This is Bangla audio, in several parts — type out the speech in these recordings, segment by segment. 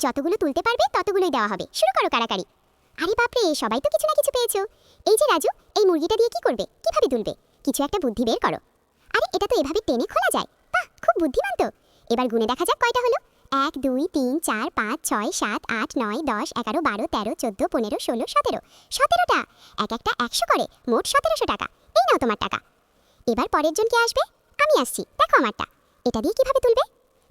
যতগুলো তুলতে পারবে ততগুলোই দেওয়া হবে। শুরু করো কাড়াকাড়ি। আরে বাপরে, সবাই তো কিছু না কিছু পেয়েছো। এই যে রাজু, এই মুরগিটা দিয়ে কি করবে, কিভাবে তুলবে? কিছু একটা বুদ্ধি বের করো। আরে এটা তো এভাবে টেনে খোলা যায়। বাহ, খুব বুদ্ধিমান তো। এবার গুনে দেখা যাক কয়টা হলো। 1 2 3 4 5 6 7 8 9 10 11 12 13 14 15 16 17। 17টা। এক একটা 100 করে, মোট 1700 টাকা। এই নাও তোমার টাকা। এবার পরের জন কে আসবে? আমি আসছি, দেখো আমারটা। এটা দিয়ে কিভাবে তুলবে?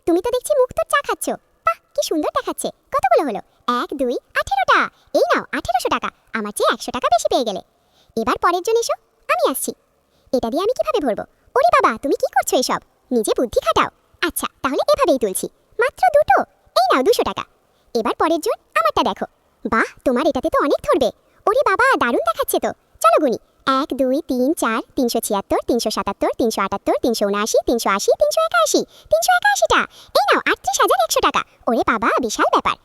তুমি তো দেখছি মুখ তোর চা খাচ্ছ। বাহ, কি সুন্দর দেখাচ্ছে। কতগুলো হলো? 1 2 18টা। এই নাও 1800 টাকা। আমার চেয়ে 100 টাকা বেশি পেয়ে গেলে। এবার পরের জন এসো, আমি আসছি। এটা দিয়ে আমি কিভাবে ভরবো? ওরে বাবা, তুমি কি করছো এসব? নিজে বুদ্ধি খাটাও। আচ্ছা, তাহলে এভাবেই তুলছি। মাত্র দুটো। এই নাও 200 টাকা। এবার পরের জন, আমারটা দেখো। বাহ, তোমার এটাতে তো অনেক ধরবে। ওরে বাবা, দারুণ দেখাচ্ছে তো। চলো গুনি। 1 2 3 4 376 377 378 379 380 381। 381টা। এই নাও 38100 টাকা। ওরে বাবা, বিশাল ব্যাপার।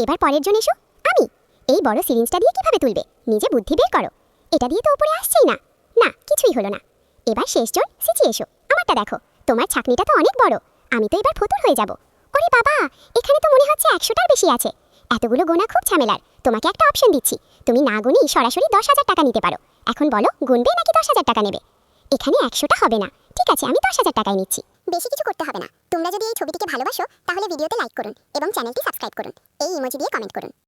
এবার পরের জন এসো, আমি। এই বড় সিরিঞ্জটা দিয়ে কিভাবে তুলবে? নিজে বুদ্ধি বের করো। এটা দিয়ে তো উপরে আসছেই না। না, কিছুই হলো না। এবার শেষজন, সিচি এসো। আমারটা দেখো। তোমার ছাকনিটা তো অনেক বড়। আমি তো এবার ফতুর হয়ে যাব। ওরে বাবা, এখানে তো মনে হচ্ছে 100টার বেশি আছে। এতগুলো গোনা খুব ঝামেলার। তোমাকে একটা অপশন দিচ্ছি। তুমি না গুনেই সরাসরি 10,000 টাকা নিতে পারো। এখন বলো, গুনবে নাকি 10,000 টাকা নেবে? এখানে 100টা হবে না। ঠিক আছে, আমি 10,000 টাকাই নিচ্ছি। বেশি কিছু করতে হবে না। তোমরা যদি এই ছবিটিকে ভালোবাসো তাহলে ভিডিওতে লাইক করুন এবং চ্যানেলটি সাবস্ক্রাইব করুন। এই ইমোজি দিয়ে কমেন্ট করুন।